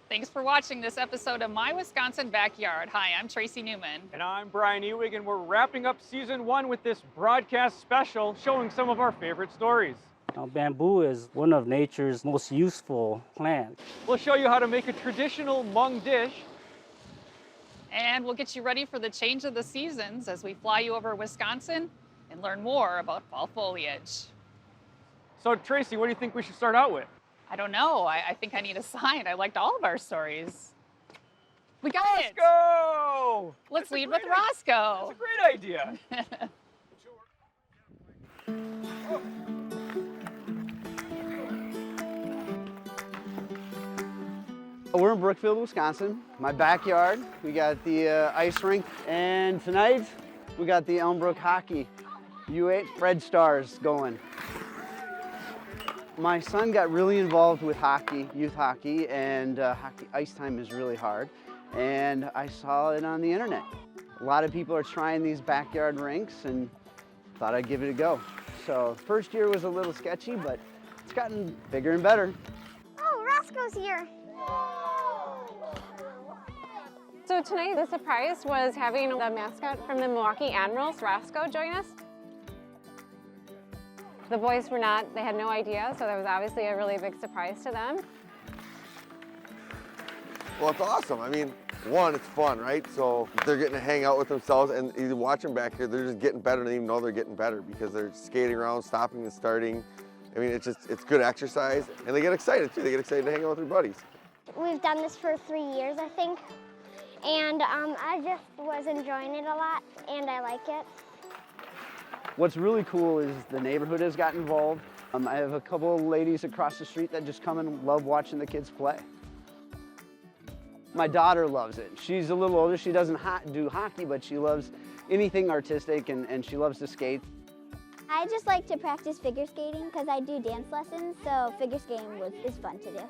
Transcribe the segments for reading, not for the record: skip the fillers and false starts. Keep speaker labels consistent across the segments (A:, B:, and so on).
A: Thanks for watching this episode of My Wisconsin Backyard. Hi, I'm Tracy Newman.
B: And I'm Brian Ewig, and we're wrapping up season 1 with this broadcast special showing some of our favorite stories.
C: Now, bamboo is one of nature's most useful plants.
B: We'll show you how to make a traditional Hmong dish.
A: And we'll get you ready for the change of the seasons as we fly you over Wisconsin and learn more about fall foliage.
B: So Tracy, what do you think we should start out with?
A: I don't know. I think I need a sign. I liked all of our stories. We got it.
B: Roscoe!
A: Let's lead with Roscoe.
B: That's a great idea.
D: We're in Brookfield, Wisconsin. My backyard. We got the ice rink, and tonight we got the Elmbrook Hockey U8 Red Stars going. My son got really involved with hockey, youth hockey, and hockey ice time is really hard. And I saw it on the internet. A lot of people are trying these backyard rinks and thought I'd give it a go. So first year was a little sketchy, but it's gotten bigger and better.
E: Oh, Roscoe's here.
F: So tonight the surprise was having the mascot from the Milwaukee Admirals, Roscoe, join us. The boys they had no idea, so that was obviously a really big surprise to them.
G: Well, it's awesome. I mean, one, it's fun, right? So they're getting to hang out with themselves, and you watch them back here, they're just getting better. They don't even know they're getting better because they're skating around, stopping and starting. I mean, it's good exercise, and they get excited too. They get excited to hang out with their buddies.
E: We've done this for 3 years, I think, and I just was enjoying it a lot, and I like it.
D: What's really cool is the neighborhood has got involved. I have a couple of ladies across the street that just come and love watching the kids play. My daughter loves it. She's a little older. She doesn't do hockey, but she loves anything artistic, and she loves to skate.
E: I just like to practice figure skating because I do dance lessons, so figure skating is fun to do.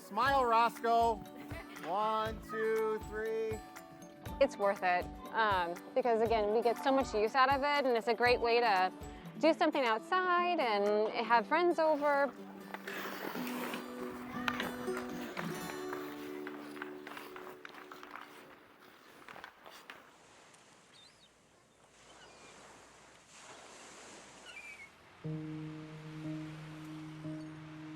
H: Smile, Roscoe. 1, 2, 3.
F: It's worth it because, again, we get so much use out of it, and it's a great way to do something outside and have friends over.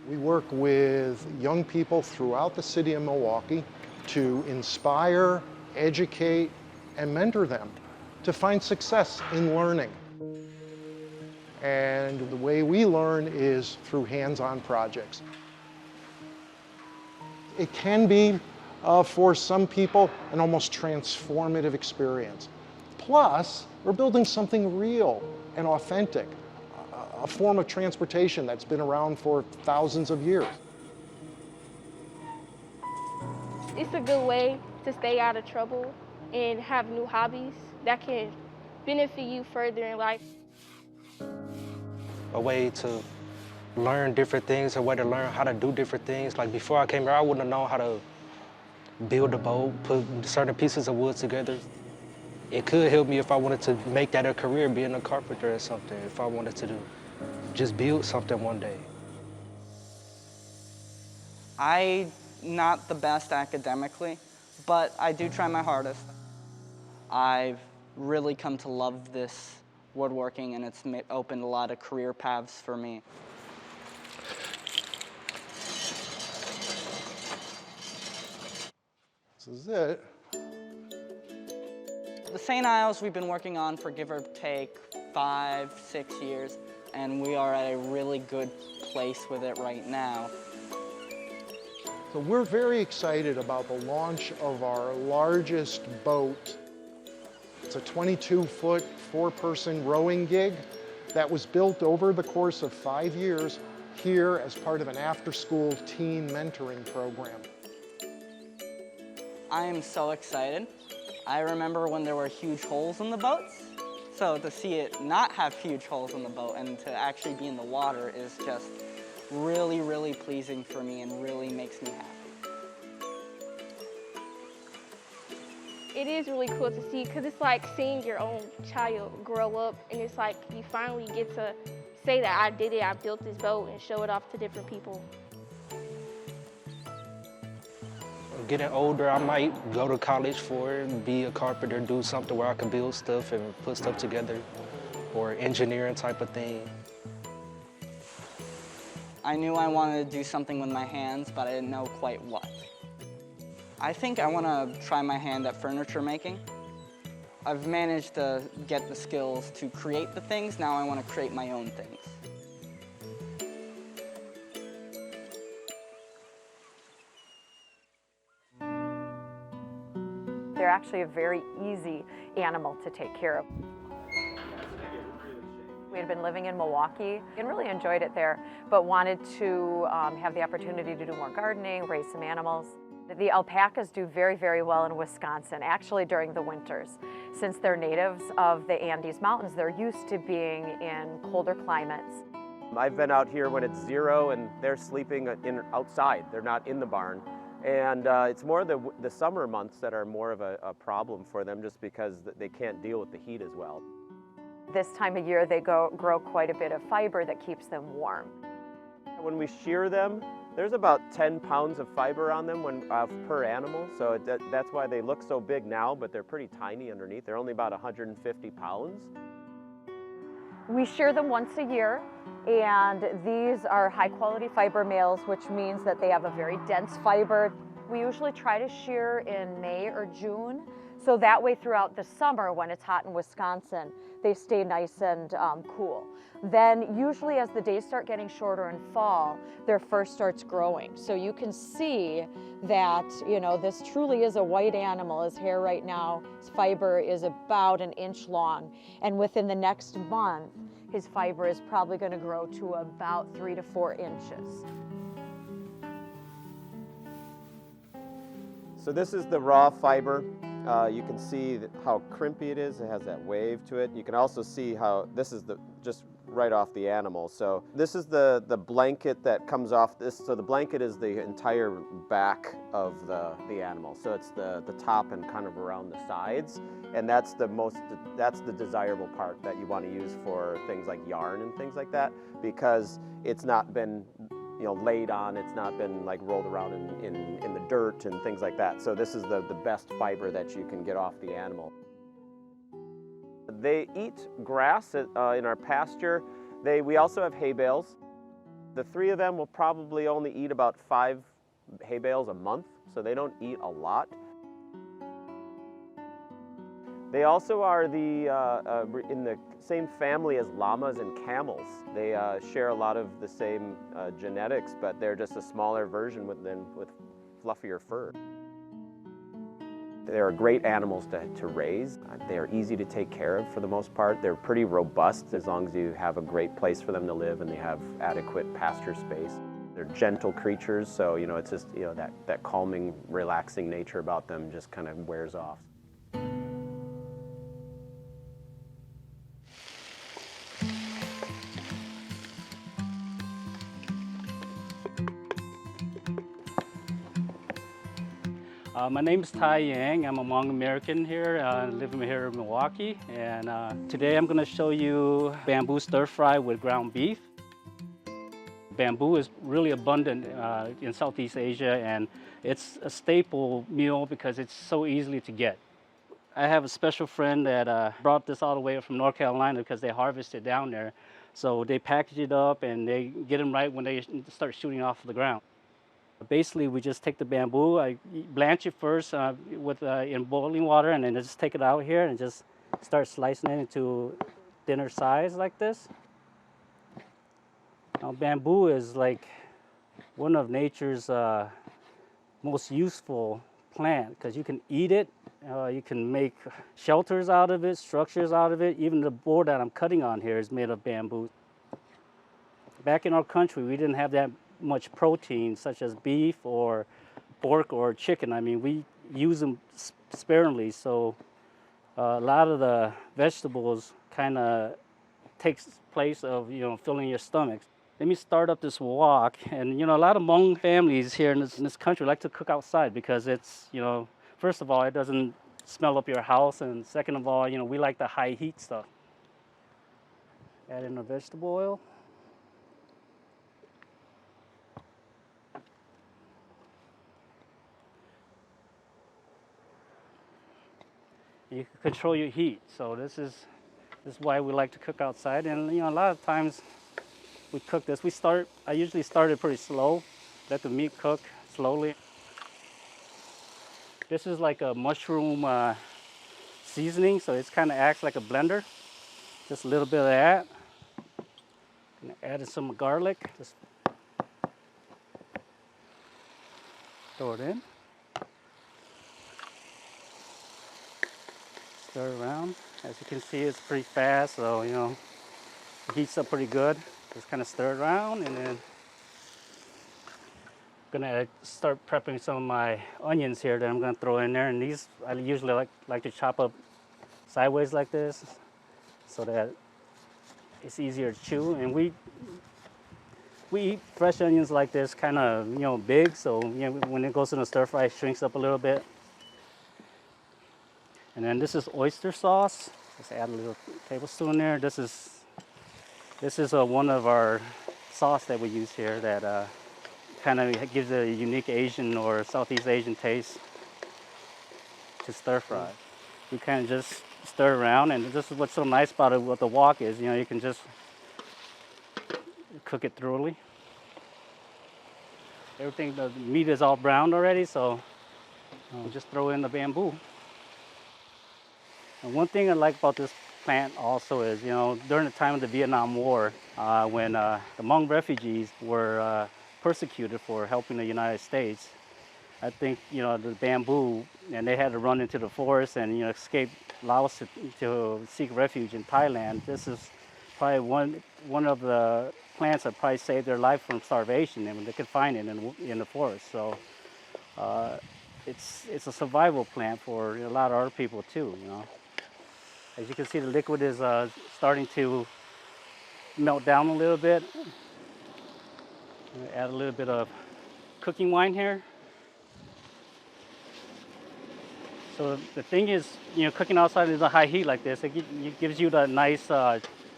H: We work with young people throughout the city of Milwaukee to inspire, educate, and mentor them to find success in learning. And the way we learn is through hands-on projects. It can be, for some people, an almost transformative experience. Plus, we're building something real and authentic, a form of transportation that's been around for thousands of years.
I: It's a good way to stay out of trouble and have new hobbies that can benefit you further in life.
J: A way to learn different things, a way to learn how to do different things. Like before I came here, I wouldn't have known how to build a boat, put certain pieces of wood together. It could help me if I wanted to make that a career, being a carpenter or something, if I wanted to just build something one day.
K: I'm not the best academically, but I do try my hardest. I've really come to love this woodworking, and it's opened a lot of career paths for me.
H: This is it.
K: The St. Isles we've been working on for give or take 5, 6 years, and we are at a really good place with it right now.
H: So we're very excited about the launch of our largest boat. It's a 22-foot, 4-person rowing gig that was built over the course of 5 years here as part of an after-school teen mentoring program.
K: I am so excited. I remember when there were huge holes in the boats, So to see it not have huge holes in the boat and to actually be in the water is just really, really pleasing for me and really makes me happy.
I: It is really cool to see because it's like seeing your own child grow up, and it's like you finally get to say that I did it, I built this boat, and show it off to different people.
J: Getting older, I might go to college for it, be a carpenter, do something where I can build stuff and put stuff together, or engineering type of thing.
K: I knew I wanted to do something with my hands, but I didn't know quite what. I think I want to try my hand at furniture making. I've managed to get the skills to create the things, now I want to create my own things.
L: They're actually a very easy animal to take care of. We had been living in Milwaukee and really enjoyed it there, but wanted to have the opportunity to do more gardening, raise some animals. The alpacas do very, very well in Wisconsin, actually during the winters. Since they're natives of the Andes Mountains, they're used to being in colder climates.
M: I've been out here when it's 0 and they're sleeping outside. They're not in the barn. And it's more the summer months that are more of a problem for them just because they can't deal with the heat as well.
L: This time of year, they grow quite a bit of fiber that keeps them warm.
M: When we shear them, there's about 10 pounds of fiber on them per animal, so that's why they look so big now, but they're pretty tiny underneath. They're only about 150 pounds.
L: We shear them once a year, and these are high-quality fiber males, which means that they have a very dense fiber. We usually try to shear in May or June, so that way throughout the summer when it's hot in Wisconsin, they stay nice and cool. Then usually as the days start getting shorter in fall, their fur starts growing. So you can see that, you know, this truly is a white animal. His hair right now, his fiber is about 1 inch long. And within the next month, his fiber is probably going to grow to about 3 to 4 inches.
M: So this is the raw fiber. You can see how crimpy it is. It has that wave to it. You can also see how this is just right off the animal. So this is the blanket that comes off this. So the blanket is the entire back of the animal. So it's the top and kind of around the sides. And that's the desirable part that you want to use for things like yarn and things like that, because it's not been laid on, it's not been like rolled around in the dirt and things like that. So this is the best fiber that you can get off the animal. They eat grass in our pasture. We also have hay bales. The 3 of them will probably only eat about 5 hay bales a month, so they don't eat a lot. They also are in the same family as llamas and camels. They share a lot of the same genetics, but they're just a smaller version with fluffier fur. They are great animals to raise. They are easy to take care of for the most part. They're pretty robust as long as you have a great place for them to live and they have adequate pasture space. They're gentle creatures, so it's just that calming, relaxing nature about them just kind of wears off.
C: My name is Tai Yang. I'm a Hmong American here, living here in Milwaukee. And today I'm going to show you bamboo stir fry with ground beef. Bamboo is really abundant in Southeast Asia, and it's a staple meal because it's so easily to get. I have a special friend that brought this all the way from North Carolina because they harvest it down there. So they package it up and they get them right when they start shooting off the ground. Basically, we just take the bamboo, I blanch it first in boiling water, and then just take it out here and just start slicing it into thinner size like this. Now, bamboo is like one of nature's most useful plant because you can eat it, you can make shelters out of it, structures out of it. Even the board that I'm cutting on here is made of bamboo. Back in our country, we didn't have that much protein, such as beef or pork or chicken. I mean, we use them sparingly, so a lot of the vegetables kind of takes place of, filling your stomach. Let me start up this wok. And, a lot of Hmong families here in this country like to cook outside because it's, first of all, it doesn't smell up your house. And second of all, we like the high heat stuff. Add in the vegetable oil. You can control your heat. So this is why we like to cook outside. And a lot of times we cook this. I usually start it pretty slow, let the meat cook slowly. This is like a mushroom seasoning, so it kind of acts like a blender. Just a little bit of that. Gonna add in some garlic. Just throw it in. Stir around. As you can see, it's pretty fast, so it heats up pretty good. Just kind of stir it around, and then I'm gonna start prepping some of my onions here that I'm gonna throw in there. And these I usually like to chop up sideways like this, so that it's easier to chew. And we eat fresh onions like this, kind of big, so when it goes in the stir fry, it shrinks up a little bit. And then this is oyster sauce. Just add a little tablespoon there. This is one of our sauce that we use here that kind of gives a unique Asian or Southeast Asian taste to stir fry. We kind of just stir around, and this is what's so nice about it. What the wok is, you can just cook it thoroughly. Everything, the meat is all browned already, so we just throw in the bamboo. And one thing I like about this plant also is, during the time of the Vietnam War, when the Hmong refugees were persecuted for helping the United States, I think, the bamboo, and they had to run into the forest and, escape Laos to seek refuge in Thailand. This is probably one of the plants that probably saved their life from starvation, and they could find it in the forest. So it's a survival plant for a lot of other people too, As you can see, the liquid is starting to melt down a little bit. Add a little bit of cooking wine here. So the thing is, cooking outside is a high heat like this. It gives you that nice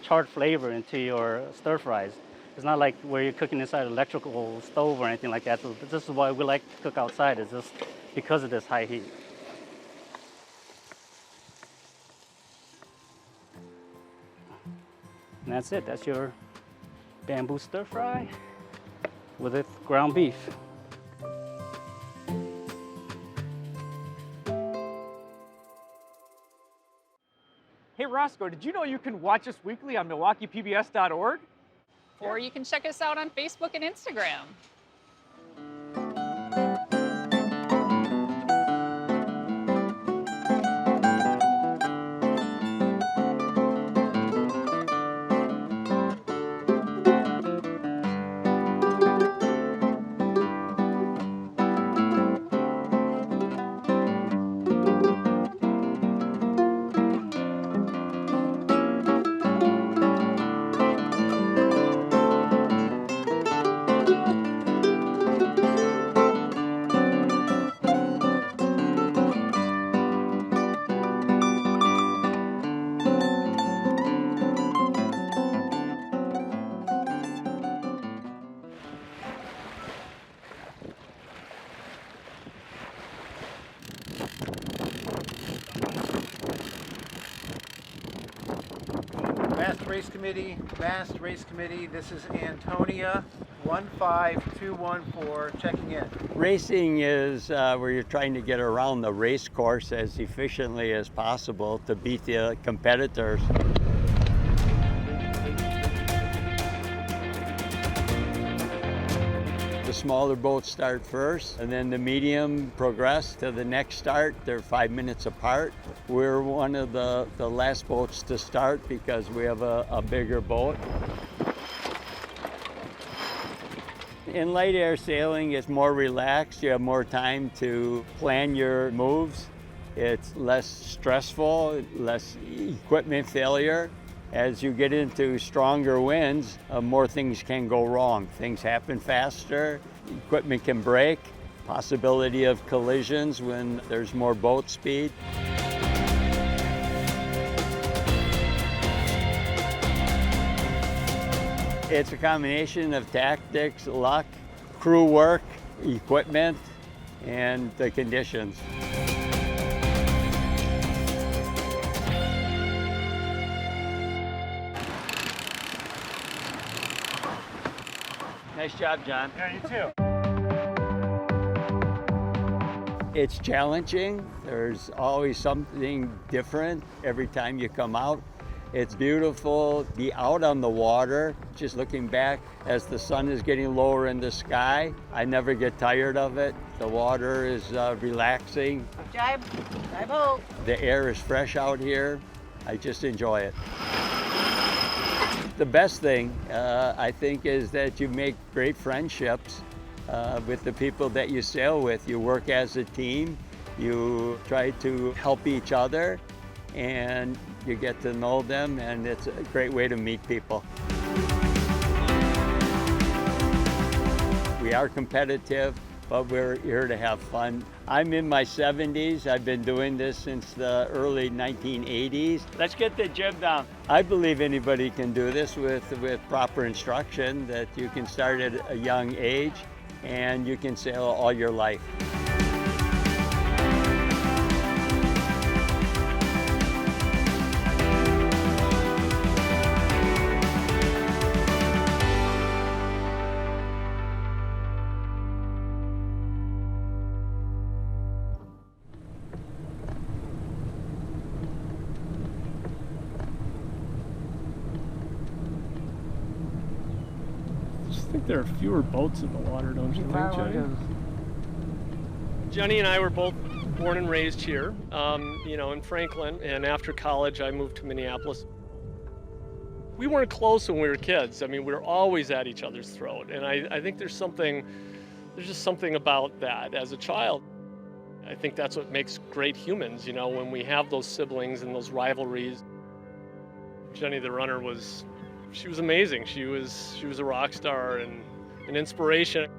C: charred flavor into your stir fries. It's not like where you're cooking inside an electrical stove or anything like that. So this is why we like to cook outside, is just because of this high heat. And that's it. That's your bamboo stir fry with it ground beef.
B: Hey Roscoe, did you know you can watch us weekly on MilwaukeePBS.org?
A: Or you can check us out on Facebook and Instagram.
N: Mass Race Committee, this is Antonia, 15214, checking in.
O: Racing is where you're trying to get around the race course as efficiently as possible to beat the competitors. The smaller boats start first, and then the medium progress to the next start. They're 5 minutes apart. We're one of the last boats to start because we have a bigger boat. In light air sailing, it's more relaxed. You have more time to plan your moves. It's less stressful, less equipment failure. As you get into stronger winds, more things can go wrong. Things happen faster, equipment can break, possibility of collisions when there's more boat speed. It's a combination of tactics, luck, crew work, equipment, and the conditions. Nice job, John.
B: Yeah, you too.
O: It's challenging. There's always something different every time you come out. It's beautiful, be out on the water, just looking back as the sun is getting lower in the sky. I never get tired of it. The water is relaxing.
P: Jibe hold.
O: The air is fresh out here. I just enjoy it. The best thing, I think, is that you make great friendships with the people that you sail with. You work as a team, you try to help each other, and you get to know them, and it's a great way to meet people. We are competitive, but we're here to have fun. I'm in my 70s. I've been doing this since the early 1980s. Let's get the jib down. I believe anybody can do this with proper instruction, that you can start at a young age and you can sail all your life.
Q: I think there are fewer boats in the water, don't you think, Jenny? Jenny and I were both born and raised here, in Franklin, and after college I moved to Minneapolis. We weren't close when we were kids. I mean, we were always at each other's throat, and I think there's just something about that as a child. I think that's what makes great humans, when we have those siblings and those rivalries. Jenny the runner she was amazing. She was a rock star and an inspiration.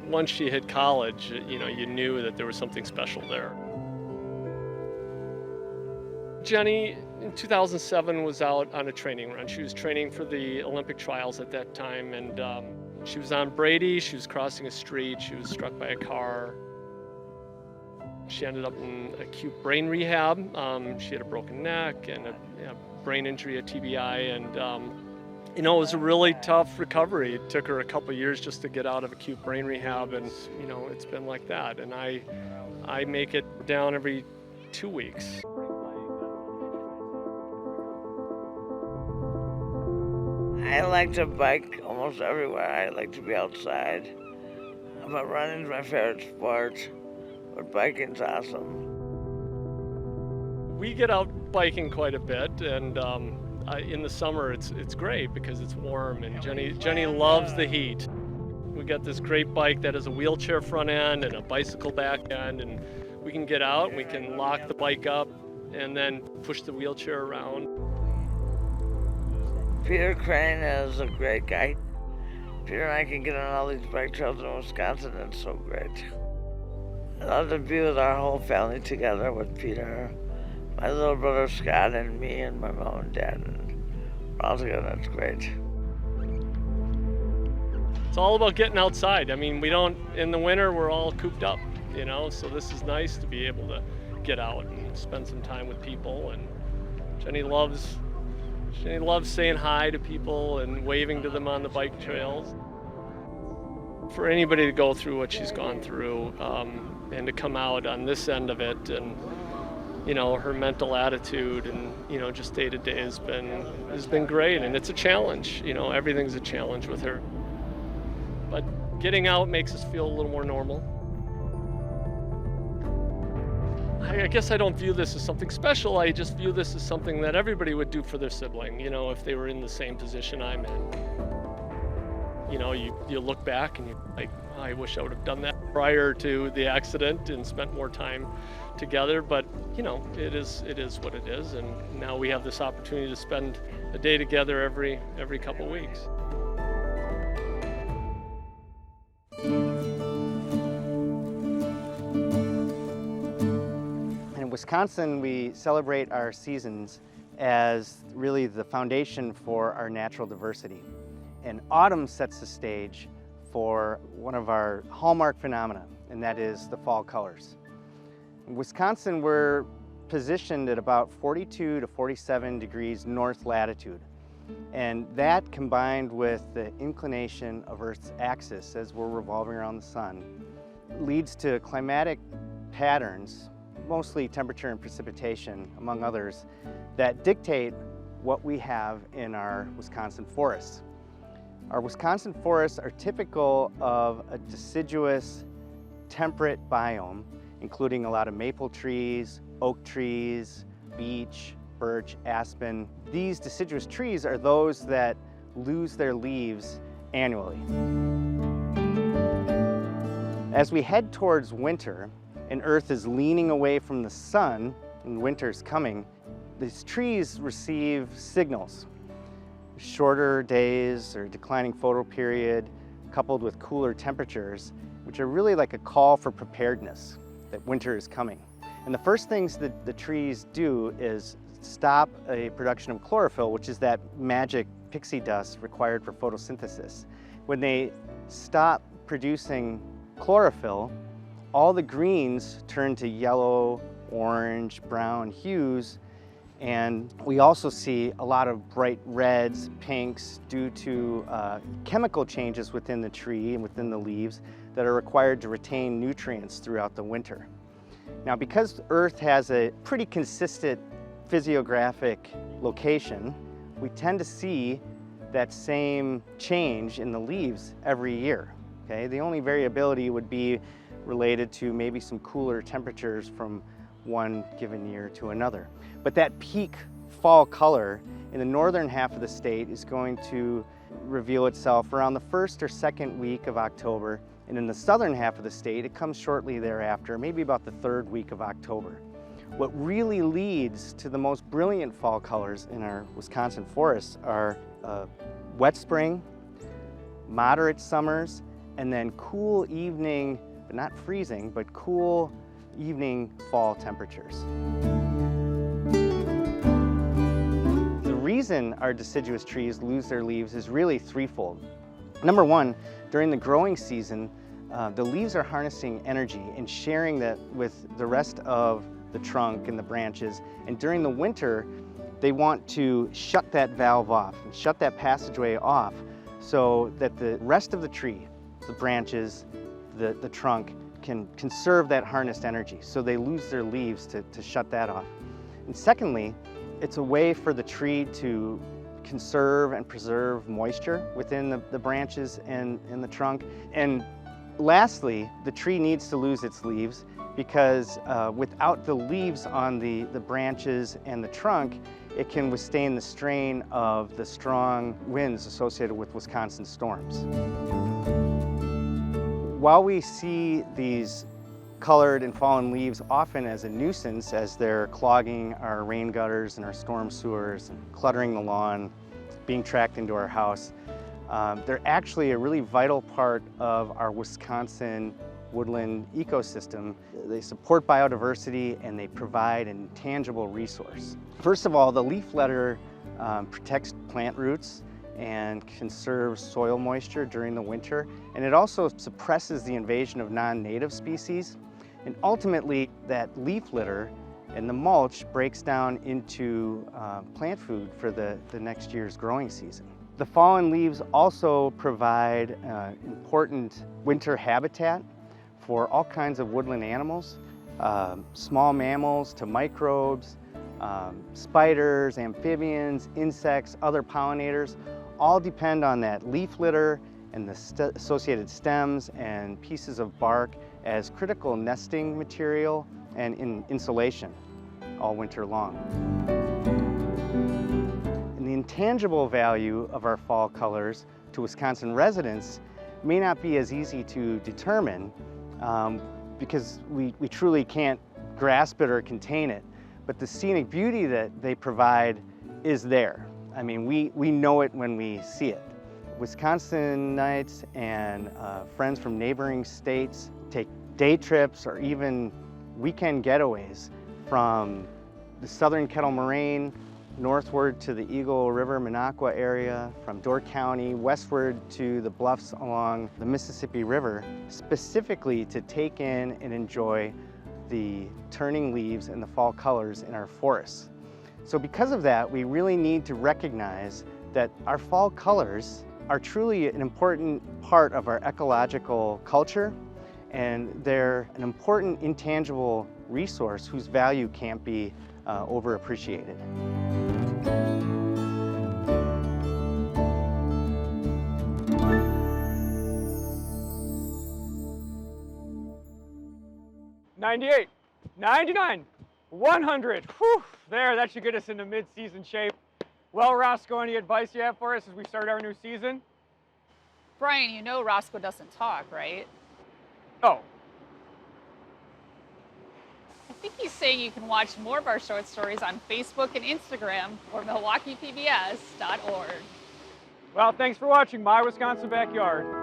Q: Once she hit college, you knew that there was something special there. Jenny, in 2007, was out on a training run. She was training for the Olympic trials at that time, and she was on Brady. She was crossing a street. She was struck by a car. She ended up in acute brain rehab. She had a broken neck and a brain injury, a TBI, and it was a really tough recovery. It took her a couple years just to get out of acute brain rehab, and it's been like that. And I make it down every 2 weeks.
P: I like to bike almost everywhere. I like to be outside. But running's my favorite sport, but biking's awesome.
Q: We get out biking quite a bit, and in the summer it's great because it's warm, and Jenny loves the heat. We got this great bike that has a wheelchair front end and a bicycle back end, and we can get out, we can lock the bike up and then push the wheelchair around.
P: Peter Crane is a great guy. Peter and I can get on all these bike trails in Wisconsin. It's so great. I love to be with our whole family together with Peter, my little brother Scott, and me, and my mom and dad, and we're all together. It's great.
Q: It's all about getting outside. I mean, in the winter, we're all cooped up, so this is nice to be able to get out and spend some time with people. And Jenny loves saying hi to people and waving to them on the bike trails. For anybody to go through what she's gone through and to come out on this end of it, and her mental attitude and just day to day has been great, and it's a challenge. Everything's a challenge with her, but getting out makes us feel a little more normal. I guess I don't view this as something special. I just view this as something that everybody would do for their sibling, if they were in the same position I'm in. You look back and you're like, I wish I would have done that prior to the accident and spent more time together, but it is what it is, and now we have this opportunity to spend a day together every couple weeks.
R: In Wisconsin, we celebrate our seasons as really the foundation for our natural diversity. And autumn sets the stage for one of our hallmark phenomena, and that is the fall colors. In Wisconsin, we're positioned at about 42 to 47 degrees north latitude. And that, combined with the inclination of Earth's axis as we're revolving around the sun, leads to climatic patterns, mostly temperature and precipitation, among others, that dictate what we have in our Wisconsin forests. Our Wisconsin forests are typical of a deciduous, temperate biome, including a lot of maple trees, oak trees, beech, birch, aspen. These deciduous trees are those that lose their leaves annually. As we head towards winter, and Earth is leaning away from the sun, and winter's coming, these trees receive signals. Shorter days or declining photo period, coupled with cooler temperatures, which are really like a call for preparedness that winter is coming. And the first things that the trees do is stop a production of chlorophyll, which is that magic pixie dust required for photosynthesis. When they stop producing chlorophyll, all the greens turn to yellow, orange, brown hues, and we also see a lot of bright reds, pinks, due to chemical changes within the tree and within the leaves that are required to retain nutrients throughout the winter. Now, because Earth has a pretty consistent physiographic location, we tend to see that same change in the leaves every year. Okay? The only variability would be related to maybe some cooler temperatures from one given year to another. But that peak fall color in the northern half of the state is going to reveal itself around the first or second week of October. And in the southern half of the state, it comes shortly thereafter, maybe about the third week of October. What really leads to the most brilliant fall colors in our Wisconsin forests are wet spring, moderate summers, and then cool evening, but not freezing, but cool evening fall temperatures. The reason our deciduous trees lose their leaves is really threefold. Number one, during the growing season, the leaves are harnessing energy and sharing that with the rest of the trunk and the branches. And during the winter, they want to shut that valve off and shut that passageway off so that the rest of the tree, the branches, the trunk, can conserve that harnessed energy. So they lose their leaves to shut that off. And secondly, it's a way for the tree to conserve and preserve moisture within the branches and the trunk. And lastly, the tree needs to lose its leaves because without the leaves on the branches and the trunk, it can withstand the strain of the strong winds associated with Wisconsin storms. While we see these colored and fallen leaves often as a nuisance as they're clogging our rain gutters and our storm sewers and cluttering the lawn, being tracked into our house, they're actually a really vital part of our Wisconsin woodland ecosystem. They support biodiversity and they provide a tangible resource. First of all, the leaf litter protects plant roots and conserves soil moisture during the winter, and it also suppresses the invasion of non-native species. And ultimately, that leaf litter and the mulch breaks down into plant food for the next year's growing season. The fallen leaves also provide important winter habitat for all kinds of woodland animals, small mammals to microbes, spiders, amphibians, insects, other pollinators, all depend on that leaf litter and the associated stems and pieces of bark as critical nesting material and insulation all winter long. And the intangible value of our fall colors to Wisconsin residents may not be as easy to determine because we truly can't grasp it or contain it, but the scenic beauty that they provide is there. I mean, we know it when we see it. Wisconsinites and friends from neighboring states take day trips or even weekend getaways from the southern Kettle Moraine northward to the Eagle River, Minocqua area, from Door County westward to the bluffs along the Mississippi River, specifically to take in and enjoy the turning leaves and the fall colors in our forests. So because of that, we really need to recognize that our fall colors are truly an important part of our ecological culture, and they're an important intangible resource whose value can't be overappreciated.
B: '98, '99, 100. Whew, there, that should get us into mid-season shape. Well, Roscoe, any advice you have for us as we start our new season?
A: Brian, you know Roscoe doesn't talk, right?
B: Oh.
A: I think he's saying you can watch more of our short stories on Facebook and Instagram or MilwaukeePBS.org.
B: Well, thanks for watching My Wisconsin Backyard.